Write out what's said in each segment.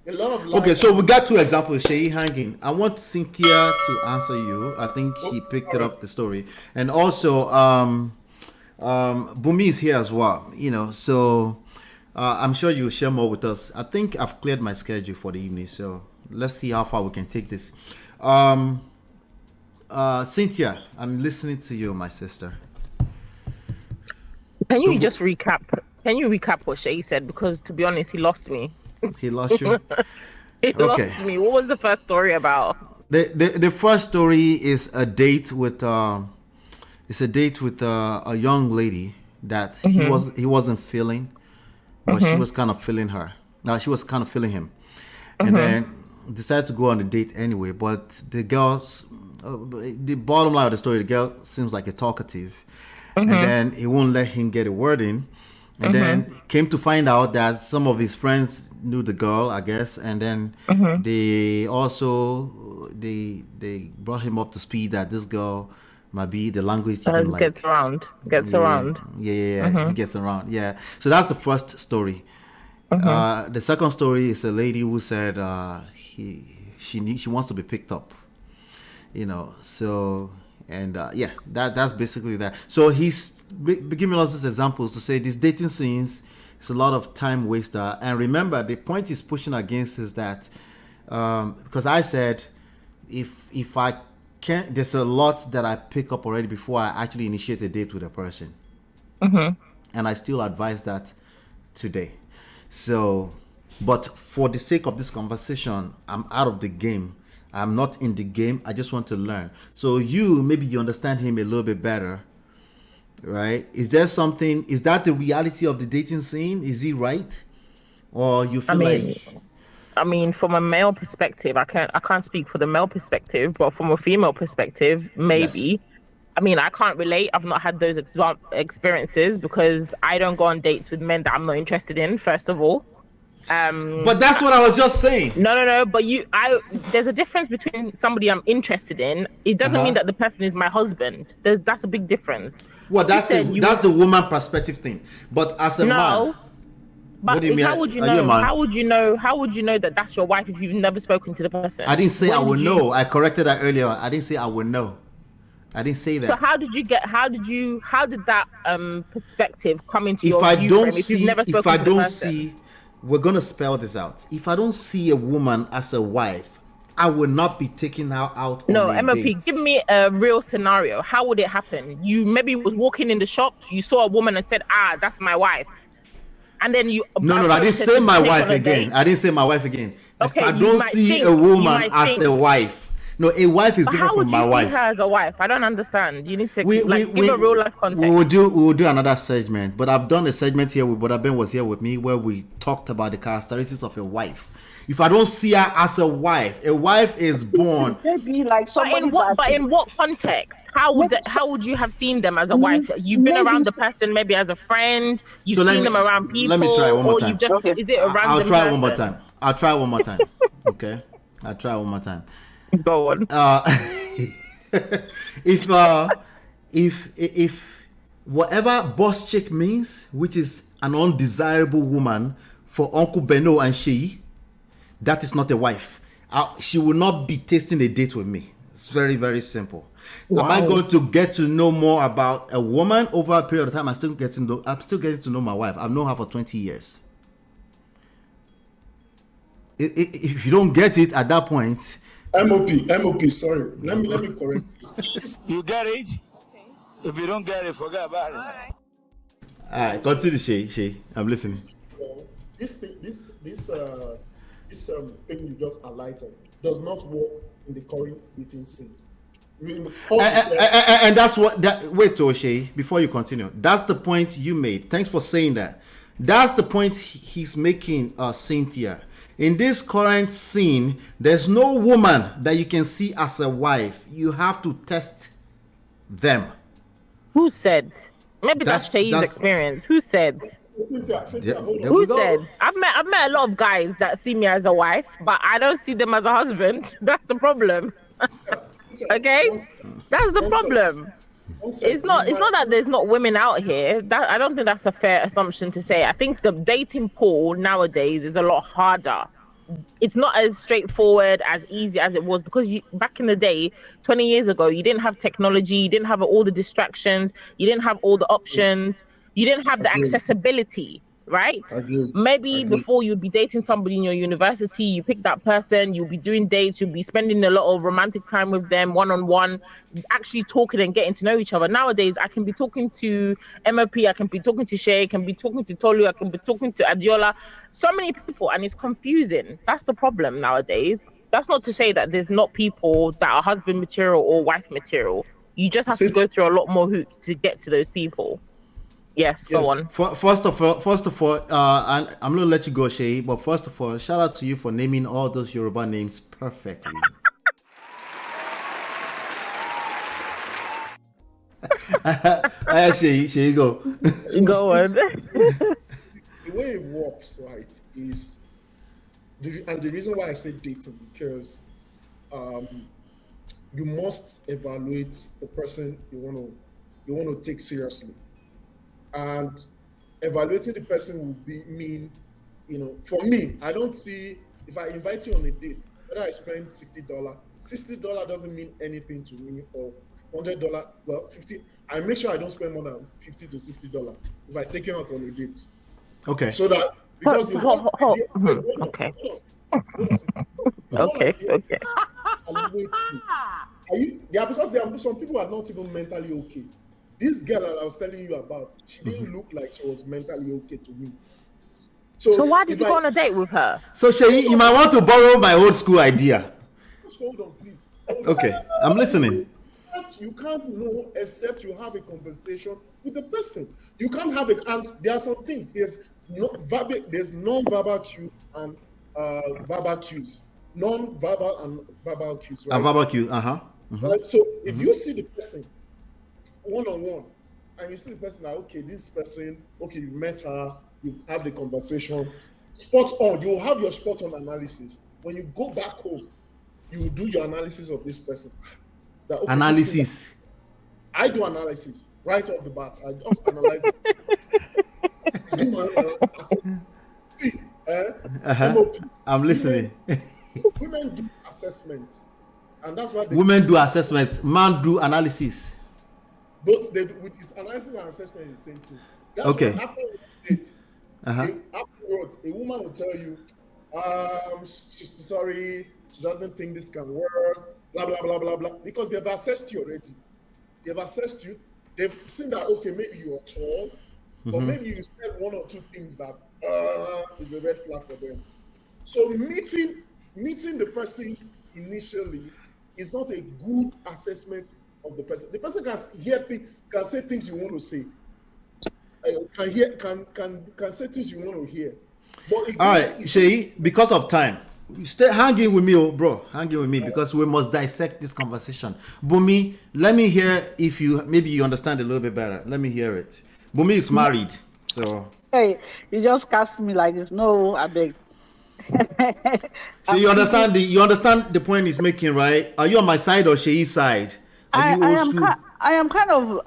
A lot of Okay, lies. so we got two examples, Shay hanging. I want Cynthia to answer you. I think she picked it All right. up the story. And also Bumi is here as well, so I'm sure you'll share more with us. I think I've cleared my schedule for the evening, so let's see how far we can take this. Um Cynthia, I'm listening to you, my sister. Can you Don't just recap? Can you recap what Shay said? Because to be honest, he lost me. he lost you? He Okay. lost me. What was the first story about? The first story is a date with a young lady that Mm-hmm. he wasn't feeling, but she Mm-hmm. was kind of feeling her. Now she was kind of feeling him, and Mm-hmm. then decided to go on the date anyway. But the bottom line of the story, the girl seems like a talkative, and Mm-hmm. then he won't let him get a word in. And Mm-hmm. then came to find out that some of his friends knew the girl, I guess, and then Mm-hmm. they brought him up to speed that this girl might be the language he didn't Gets like. around. Gets Yeah, around. yeah. She Mm-hmm. gets around. Yeah. So that's the first story. Mm-hmm. The second story is a lady who said she wants to be picked up. So and yeah, that's basically that. So he's giving us these examples to say these dating scenes is a lot of time waster. And remember, the point he's pushing against is that because I said if I can't, there's a lot that I pick up already before I actually initiate a date with a person, Mm-hmm. and I still advise that today. So, but for the sake of this conversation, I'm out of the game. I'm not in the game. I just want to learn. So maybe you understand him a little bit better, right? Is there something? Is that the reality of the dating scene? Is he right, or you I feel mean, like? from a male perspective, I can't speak for the male perspective, but from a female perspective, Yes. maybe. I mean, I can't relate. I've not had those experiences because I don't go on dates with men that I'm not interested in, first of all. But that's what I was just saying. No, no, no. But there's a difference between somebody I'm interested in. It Uh doesn't mean huh. that the person is my husband. That's a big difference. Well, You that's the said that's the woman perspective thing. But as a man, no, what but do you mean? how would you Are you a know? man? How would you know? How would you know that that's your wife if you've never spoken to the I person? didn't say I When will did you? know. I corrected that earlier. I didn't say I will know. I didn't say So that. how did you get? How did that perspective come into If your I view don't frame if you've see, never if I spoken to the don't person? see, we're gonna spell this out. If I don't see a woman as a wife, I will not be taking her out on No, a MOP, date. give me a real scenario. How would it happen? You maybe was walking in the shop, you saw a woman and said, "Ah, that's my wife," and then you No, no, I didn't approached her say to my take wife on a again. date. I didn't say my wife again. If Okay, I don't see a you woman might as a think, wife, no, a wife is but different how from would my you see her wife. as a wife? I don't understand. You need to we we like give we a real life context. we will do another segment, but I've done a segment here with Brother Ben was here with me where we talked about the characteristics of a wife. If I don't see her as a wife is born. Maybe like But somebody that in what context? maybe How would you have seen them as a wife? You've been maybe around the person maybe as a friend. You've So seen them around let me try people, one more or you've time. just okay. is it a I'll random try one more person? time. I'll try one more time. Okay, I'll try one more time. Go on. Uh, if if whatever boss chick means, which is an undesirable woman for Uncle Beno and she, that is not a wife. She will not be tasting a date with me. It's very, very simple. Am I Wow. going to get to know more about a woman over a period of time? I'm still getting to know my wife. I've known her for 20 years. If you don't get it at that point, MOP. Sorry, let me correct you. You get it? If you don't get it, forget about it. all right, continue, Shay. I'm listening. This thing, this thing you just highlighted does not work in the current dating scene. In the And that's what that. Wait, Toshe, before you continue, that's the point you made. Thanks for saying that. That's the point he's making, Cynthia. In this current scene, there's no woman that you can see as a wife. You have to test them. Who said? Maybe that's Shay's that's experience. Who said? Cynthia, hold there on. we Who go. said? I've met a lot of guys that see me as a wife, but I don't see them as a husband. That's the problem. Cynthia, Okay, one that's the one sec. problem. One sec. It's not that there's not women out here. That I don't think that's a fair assumption to say. I think the dating pool nowadays is a lot harder it's not as straightforward, as easy as it was, because back in the day, 20 years ago, you didn't have technology, you didn't have all the distractions, you didn't have all the options, you didn't have the Again, accessibility, right? again, Maybe again. before you'd be dating somebody in your university, you pick that person, you'll be doing dates, you'll be spending a lot of romantic time with them one on one, actually talking and getting to know each other. Nowadays, I can be talking to MOP, I can be talking to Shay, I can be talking to Tolu, I can be talking to Adiola, so many people, and it's confusing. That's the problem nowadays. That's not to say that there's not people that are husband material or wife material. You just have to go Since through a lot more hoops to get to those people. Yes, go yes, on. First of all, and I'm gonna let you go, Shay. But first of all, shout out to you for naming all those Yoruba names perfectly. Shay, go. Go on. the way it works, right, is and the reason why I say dating, because um, you must evaluate the person you want to take seriously, and evaluating the person will mean, for me, I don't see, if I invite you on a date, whether I spend $60 doesn't mean anything to me, or $100, well, 50. I make sure I don't spend more than $50 to $60 if I take you out on a date. Okay. So that, because the whole idea, Okay. hold on, the whole Okay. idea Okay. evaluate you. Yeah, because there are some people who are not even mentally okay. This girl that I was telling you about, she didn't look like she was mentally okay to me. So why did if you go on a date with her? So Shay, you might want to borrow my old school idea. Just hold on, please. Hold on. Okay, I'm listening. You can't know except you have a conversation with the person. You can't have it, and there are some things. There's non-verbal cues and verbal cues. Non-verbal and verbal cues, A right? barbecue. Right? So if you see the person one-on-one, and you see the person like, okay, this person, okay, you met her, you have the conversation, spot on, you will have your spot on analysis. When you go back home, you will do your analysis of this person. That, okay, Analysis. I do analysis right off the bat. I just analyze it. Do my analysis. See, MOP, I'm listening. women do assessments, and that's why Women do assessment. Man do analysis. both they with his analysis and assessment is the same thing. That's Okay. why after a date, afterwards, a woman will tell you, she's sorry, she doesn't think this can work, blah blah blah blah blah, because they've assessed you already. They've assessed you. They've seen that, okay, maybe you're tall, but maybe you said one or two things that is a red flag for them. So meeting the person initially is not a good assessment of the person. The person can say things you want to say. Can say things you want to hear. But All right, Shay, because of time, stay hanging with me, oh, bro. Hanging with me because we must dissect this conversation. Bumi, let me hear if maybe you understand a little bit better. Let me hear it. Bumi is married, so. Hey, you just cast me like this. No, I beg. So you understand the point he's making, right? Are you on my side or Shay's side? Are you I old am school? I'm kind of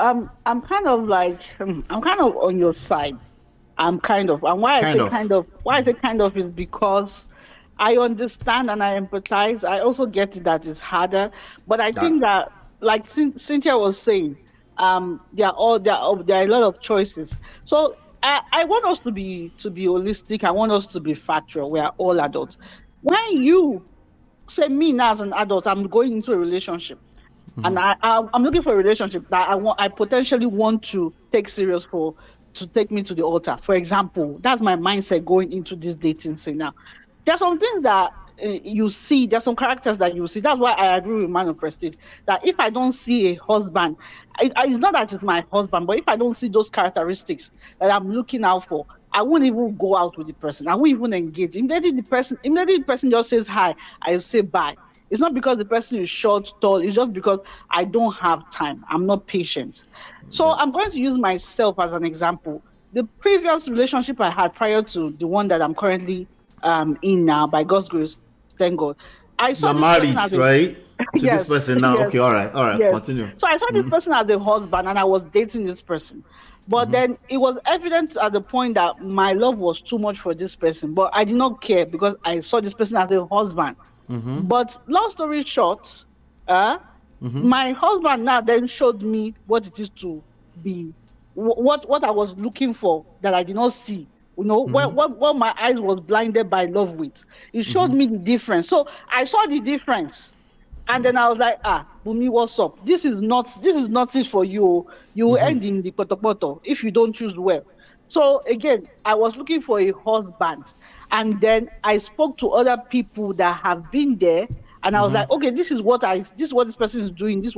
I'm kind of like I'm kind of on your side. I'm kind of, and why I say why I say kind of is because I understand and I empathize. I also get it that it's harder, but I think that, like Cynthia was saying, there are a lot of choices. So I want us to be holistic. I want us to be factual. We are all adults. When you say, me now as an adult, I'm going into a relationship, and I'm looking for a relationship that I potentially want to take serious for, to take me to the altar. For example, that's my mindset going into this dating scene now. There's some things that you see, there's some characters that you see. That's why I agree with Man of Prestige that if I don't see a husband, it's not that it's my husband, but if I don't see those characteristics that I'm looking out for, I won't even go out with the person. I won't even engage. Immediately the person just says hi, I will say bye. It's not because the person is short, tall. It's just because I don't have time. I'm not patient. So I'm going to use myself as an example. The previous relationship I had prior to the one that I'm currently in now, by God's grace, thank God, I saw You're this person married, as a right? To this yes, person now. yes, Okay, all right, yes. continue. So I saw this person as a husband, and I was dating this person. But then it was evident at the point that my love was too much for this person. But I did not care because I saw this person as a husband. But long story short, my husband now then showed me what it is to be, what I was looking for that I did not see. You know, what my eyes was blinded by love with. It showed me the difference. So I saw the difference. And then I was like, Bumi, what's up? This is not it for you. You will end in the potopoto if you don't choose well. So again, I was looking for a husband. And then I spoke to other people that have been there. And I was like, okay, this is what this person is doing.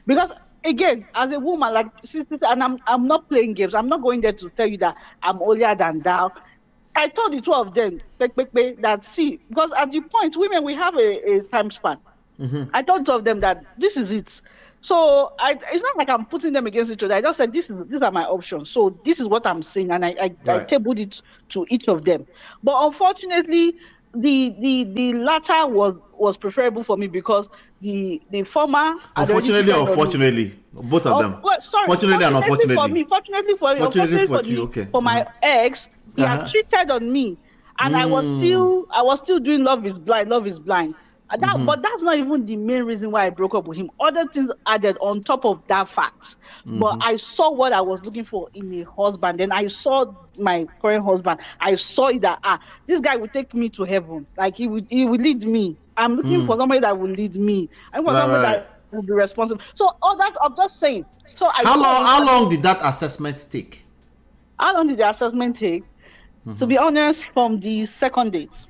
Because again, as a woman, like, and I'm not playing games. I'm not going there to tell you that I'm holier than thou. I told the two of them, that see, because at the point, women, we have a time span. I told two of them that this is it. So it's not like I'm putting them against each other. I just said these are my options. So this is what I'm saying, and I tabled it to each of them. But unfortunately, the latter was preferable for me because the former. Unfortunately or fortunately, both of them. Well, sorry, fortunately and unfortunately. Fortunately for me, unfortunately for my ex, he had cheated on me, and I was still doing love is blind. But that's not even the main reason why I broke up with him. Other things added on top of that fact. But I saw what I was looking for in a husband. Then I saw my current husband. I saw it that this guy will take me to heaven. Like he would lead me. I'm looking for somebody that will lead me. I want somebody that will be responsible. So all that I'm just saying. So how long did that assessment take? How long did the assessment take? To be honest, from the second date.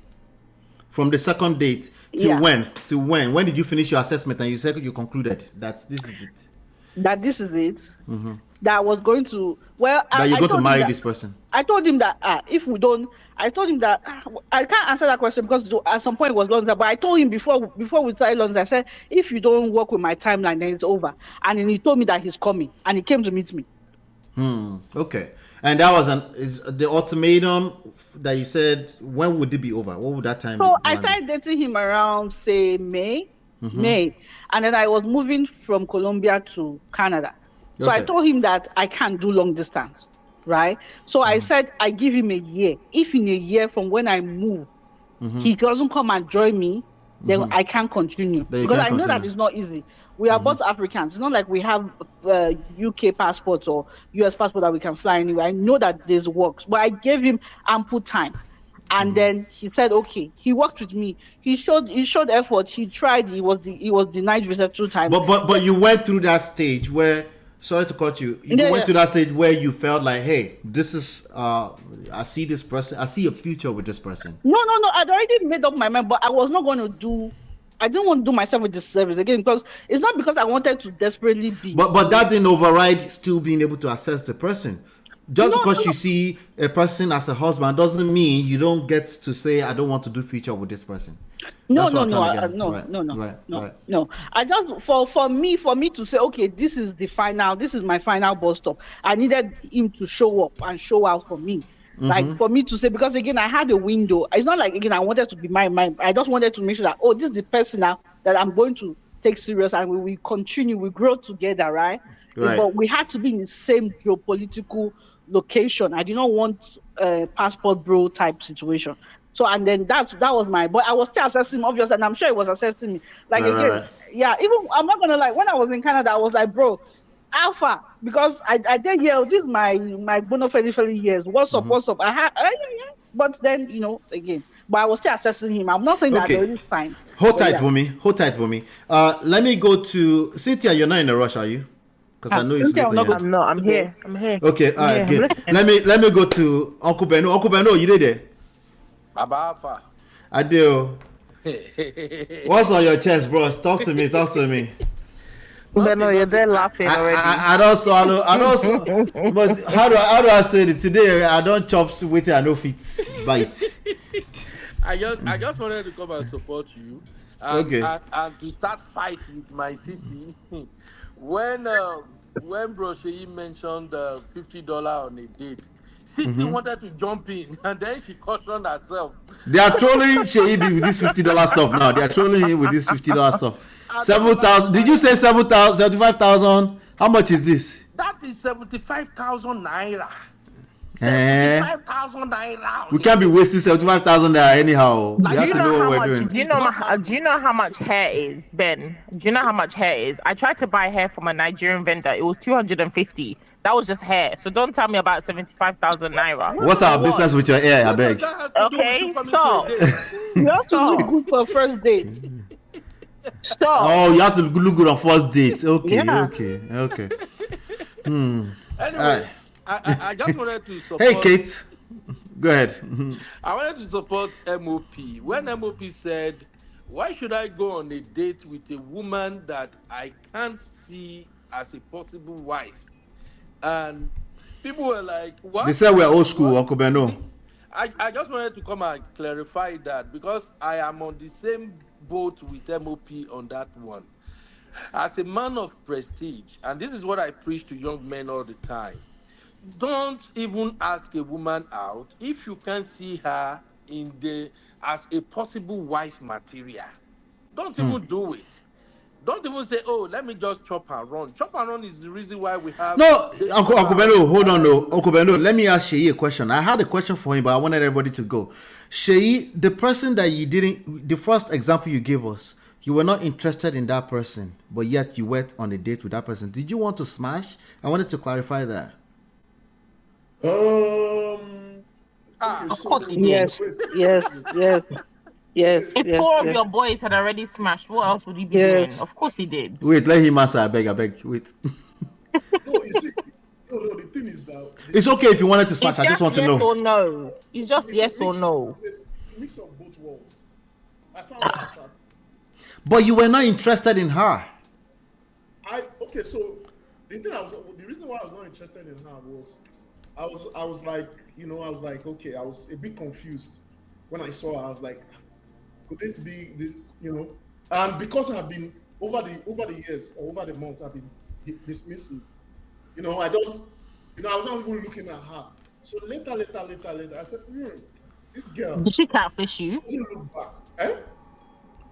From the second date till when? Till when? When did you finish your assessment and you said you concluded that this is it? That this is it. That I was going to. Well, that you're going to marry this person. I told him that if we don't, I told him that I can't answer that question because at some point it was London. But I told him before we started London, I said if you don't work with my timeline, then it's over. And then he told me that he's coming, and he came to meet me. Okay. And that was the ultimatum that you said, when would it be over? What would that time be? So I started dating him around, say, May. And then I was moving from Colombia to Canada. So I told him that I can't do long distance, right? So I said, I give him a year. If in a year from when I move, he doesn't come and join me, then I can't continue. Because I know that it's not easy. We are both Africans. It's not like we have UK passports or US passport that we can fly anywhere. I know that this works, but I gave him ample time, and then he said, "Okay." He worked with me. He showed effort. He tried. He was denied visa 2 times. But you went through that stage where. Sorry to cut you. You went to that stage where you felt like, hey, this is. I see this person. I see a future with this person. No. I'd already made up my mind, but I was not going to do. I didn't want to do myself a disservice again because it's not because I wanted to desperately be. But that didn't override still being able to assess the person. Just because you see a person as a husband doesn't mean you don't get to say, I don't want to do future with this person. No. I just for me to say, okay, this is my final bus stop. I needed him to show up and show out for me. Like for me to say, because again, I had a window. It's not like again I wanted to be my. I just wanted to make sure that this is the person now that I'm going to take serious, and we continue, we grow together, right? But we had to be in the same geopolitical location. I did not want a passport bro type situation. So and then that was my. But I was still assessing him, obviously, and I'm sure he was assessing me. Like again, even I'm not gonna lie. When I was in Canada, I was like, bro. Alpha, because I did this is my bona fide years. What's up? I had but then again, but I was still assessing him. I'm not saying that it's fine. Hold tight, Bumi. Let me go to Cynthia. You're not in a rush, are you? Because I know it's late. I'm not. I'm here. Okay, all right, good. Let me go to Uncle Beno. Uncle Beno, you there? Baba Alpha. I do. What's on your chest, bro? Talk to me. Beno, you're there laughing already. I don't. But how do I say it today? I don't chop with it. I know fit bite. I just wanted to come and support you. And to start fight with my CC. When Bro Sheyi mentioned $50 on a date, Sissy wanted to jump in, and then she cautioned herself. They are trolling Sheyi with this $50 stuff now. They are trolling him with this $50 stuff. 7,000. Did you say 7,000? 75,000? How much is this? That That is 75,000 naira. Eh? 75,000 naira. We can't be wasting 75,000 there anyhow. We Do have you to know know what how we're much? doing. Do you It's know? not Do you know how much hair is, Ben? Do you know how much hair is? I tried to buy hair from a Nigerian vendor. It was 250. That was just hair. So don't tell me about 75,000 naira. What What's does, our For what? business with your hair, I what does beg? that have to do with you Okay, coming to a stop. date? You have to look Stop. good for first date. Stop. Oh, you have to look good on first date. Okay, Yeah. okay. Anyway, I just wanted to support. Hey, Kate. Go ahead. I wanted to support MOP. When MOP said, why should I go on a date with a woman that I can't see as a possible wife? And people were like, They what? said we're old school, What? Uncle Beno. I just wanted to come and clarify that because I am on the same boat with MOP on that one. As a man of prestige, and this is what I preach to young men all the time, don't even ask a woman out if you can see her in the as a possible wife material. Don't even do it. Don't even say, oh, let me just chop and run. Chop and run is the reason why we have No, baby Uncle mama Beno, hold on, no. and- Uncle Beno, let me ask Sheyi a question. I had a question for him, but I wanted everybody to go. Sheyi, the person that you didn't, the first example you gave us, you were not interested in that person, but yet you went on a date with that person. Did you want to smash? I wanted to clarify that. Okay, Of so course he did. Yes, wait. yes. If four of your boys had already smashed, what else would he be Yes. doing? Of course he did. Wait, let him answer. I beg. Wait. No, you see, no, the thing is that It's okay if you wanted to It's smash. I just just want to yes know. or no. It's just yes or no. It's a mix of both worlds. I found her attractive. But you were not interested in her. Okay, so the reason why I was not interested in her was I was like, okay, I was a bit confused when I saw her. I was like, could this be this, and because I've been over the years or over the months, I've been dismissive. I just, I was not even looking at her. So later, I said, this girl Did she catfish you? doesn't look back. Eh?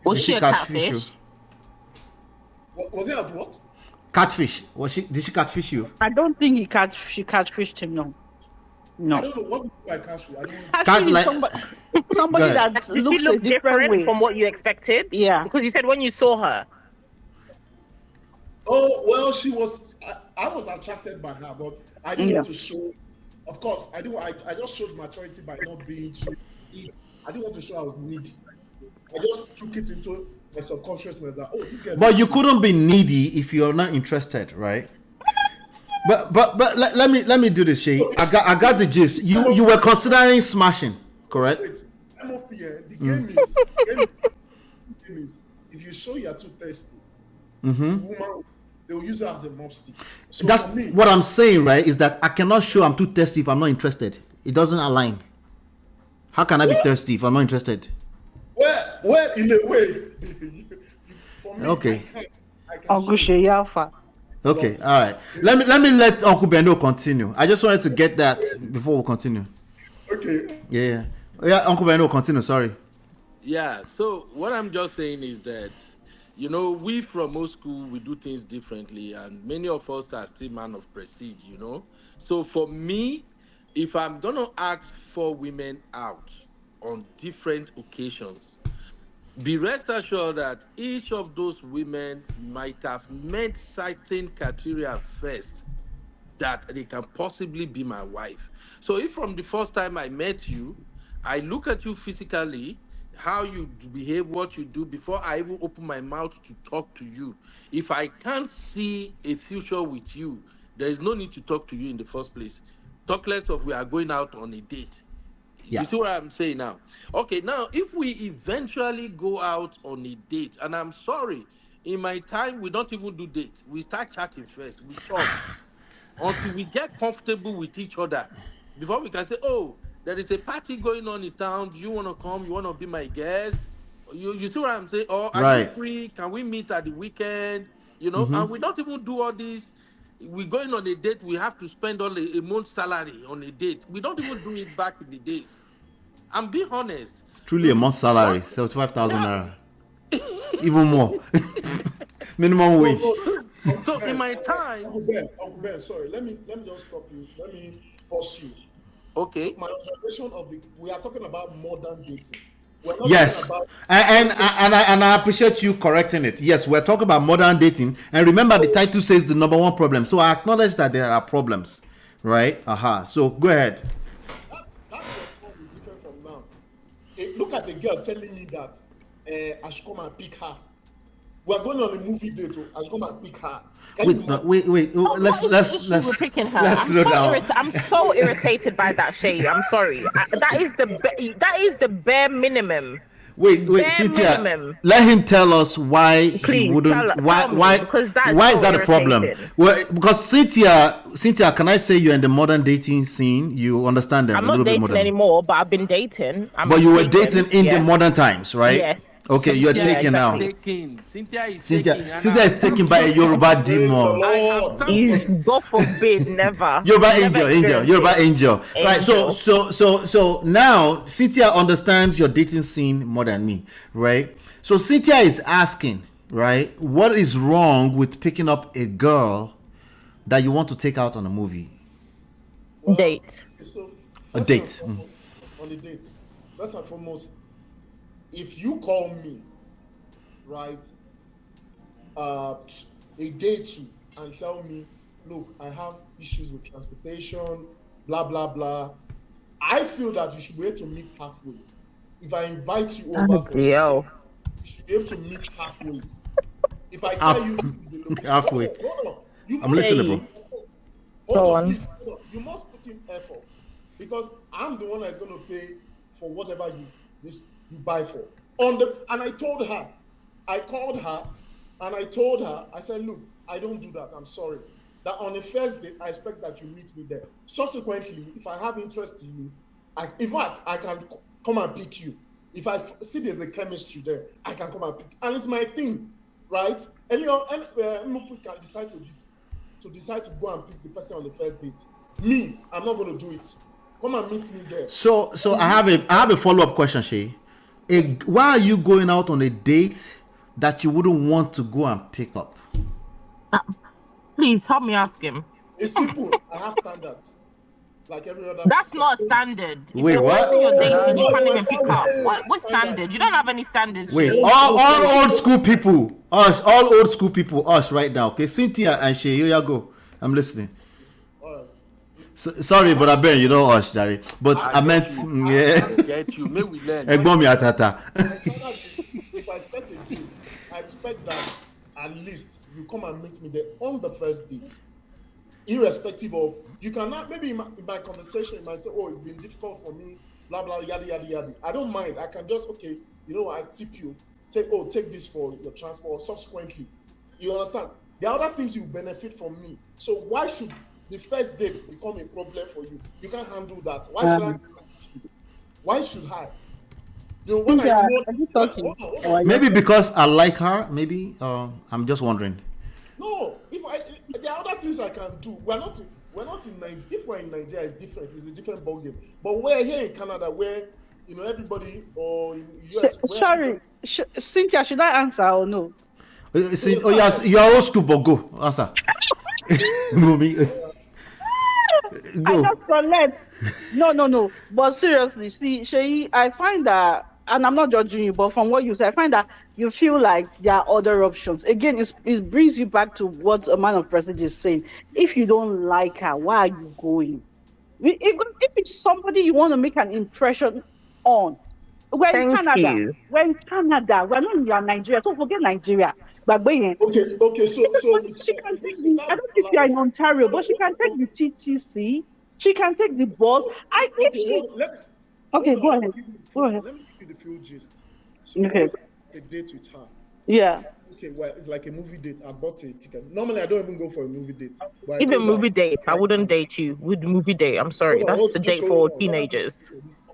Was Did she she a catfish you? catfish? Was it at what? Catfish. Did she catfish you? I don't think she catfished him. No. I don't know what do you mean by catfish. I don't know. Actually, like- somebody Go ahead. that Did she looks look a different way. from what you expected? Yeah. Because you said when you saw her. Oh, well, she was. I was attracted by her, but I didn't Yeah. want to show. Of course, I didn't. I just showed maturity by not being too. I didn't want to show I was needy. I just took it into my subconsciousness that this girl. But you couldn't be needy if you're not interested, right? But let me do this, Shay. I got the gist. You were considering smashing, correct? Wait, MOP. The game is if you show you're too thirsty, woman they'll use it as a mob stick. So That's for me, what I'm saying, right? Is that I cannot show I'm too thirsty if I'm not interested. It doesn't align. How can I be thirsty if I'm not interested? well, in a way, for me, Okay. I can Uncle show you. Sheyi Alpha. Okay, all right. Let me let Uncle Beno continue. I just wanted to get that before we continue. Okay. Yeah. Uncle Beno, continue. Sorry. Yeah, so what I'm just saying is that, we from old school, we do things differently, and many of us are still man of prestige. So for me, if I'm going to ask 4 women out on different occasions, be rest assured that each of those women might have met certain criteria first that they can possibly be my wife. So if from the first time I met you, I look at you physically, how you behave, what you do before I even open my mouth to talk to you. If I can't see a future with you, there is no need to talk to you in the first place. Talk less of we are going out on a date. Yeah. You see what I'm saying now? Okay, now if we eventually go out on a date, and I'm sorry, in my time we don't even do dates. We start chatting first. We talk until we get comfortable with each other before we can say, oh, there is a party going on in town. Do you want to come? You want to be my guest? You see what I'm saying? Or are you Right. free? Can we meet at the weekend? And we don't even do all this. We're going on a date. We have to spend all a month's salary on a date. We don't even do it back in the days. I'm being honest. It's truly a month salary, 75,000 naira. Even more. Minimum wage. So in my time, Uncle Ben, sorry, let me just stop you. Let me pause you. okay. My observation of we are talking about modern dating. We're not Yes, talking about and I appreciate you correcting it. Yes, we're talking about modern dating, and remember the title says the number one problem. So I acknowledge that there are problems, right? So go ahead. That your time is different from now. Look at a girl telling me that I should come and pick her. We're going on a movie date. I should come and pick her. Wait. Let's Picking her. let's slow down. I'm so irritated by that, Shay. I'm sorry. That is the bare minimum. Wait, Cynthia. Minimum. Let him tell us why he wouldn't. Why? Because Why is that a problem? Well, because Cynthia, can I say you're in the modern dating scene? You understand them I'm a not little bit dating more. anymore, but I've been dating. But you were dating in the modern times, right? Yes. Okay, you're taken now. Cynthia is Cynthia is taken by a Yoruba demon. God forbid, never. Yoruba angel. Right. So now Cynthia understands your dating scene more than me, right? So Cynthia is asking, right, what is wrong with picking up a girl that you want to take out on a movie? Date. So a date. On a date. First and foremost, if you call me, right, a day two and tell me, look, I have issues with transportation, blah, blah, blah, I feel that you should be able to meet halfway. If I invite you over for you should be able to meet halfway. If I tell you this is the location, halfway. Hold on. I'm listening, bro. Hold on, please. Hold on. You must put in effort because I'm the one that's going to pay for whatever you buy for. And I told her, I called her and I told her, I said, look, I don't do that. I'm sorry. That on the first date, I expect that you meet me there. Subsequently, if I have interest in you, in fact, I can come and pick you. If I see there's a chemistry there, I can come and pick. And it's my thing, right? Any can decide to go and pick the person on the first date. Me, I'm not going to do it. Come and meet me there. So I have a follow-up question, Shay. Why are you going out on a date that you wouldn't want to go and pick up? Please help me ask him. It's simple. I have standards. Like every other. That's not a standard. Wait, what? You're dating, you can't even pick up. What standard? You don't have any standards. Wait, all old school people, us right now. Okay, Cynthia and Shay, here you go. I'm listening. Sorry, but I bet you know us, Jerry. But I meant, Get you. May we learn. If I set a date, I expect that at least you come and meet me there on the first date. Irrespective of, you cannot, maybe in my conversation, you might say, oh, it's been difficult for me, blah, blah, yada, yada, yada. I don't mind. I can just, okay, I tip you. Say, oh, take this for your transport, subsequently. You understand? There are other things you benefit from me. So why should the first date become a problem for you? You can't handle that. Why should I? When maybe because I like her, maybe. I'm just wondering. No, there are other things I can do. We're not in Nigeria. If we're in Nigeria, it's different. It's a different ballgame. But we're here in Canada, where everybody, or in US. Sorry, Cynthia, should I answer or no? Yes, you are old school, but go answer. I just collect. No. But seriously, see, Shay, I find that, and I'm not judging you, but from what you say, I find that you feel like there are other options. Again, it brings you back to what a man of prestige is saying. If you don't like her, why are you going? If it's somebody you want to make an impression on, we're in Canada. We're not in Nigeria, so forget Nigeria. Okay. So she can take the, I don't think you are in Ontario, but she can take the TTC. She can take the bus. Go ahead. Let me give you the full gist. So a date with her. Yeah. Okay, well, it's like a movie date. I bought a ticket. Normally, I don't even go for a movie date. Even movie date, I wouldn't date you with movie date. I'm sorry, that's a date for teenagers.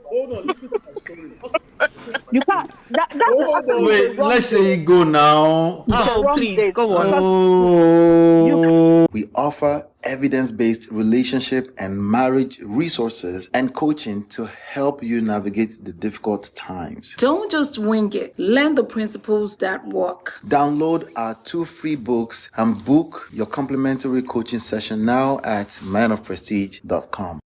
hold on, listen to my story. Just listen to my You story. can't. That's Hold actually on. the Wait, wrong let's date. say you go now. It's the Oh, wrong please, date. go on. Oh. We offer evidence-based relationship and marriage resources and coaching to help you navigate the difficult times. Don't just wing it. Learn the principles that work. Download our 2 free books and book your complimentary coaching session now at manofprestige.com.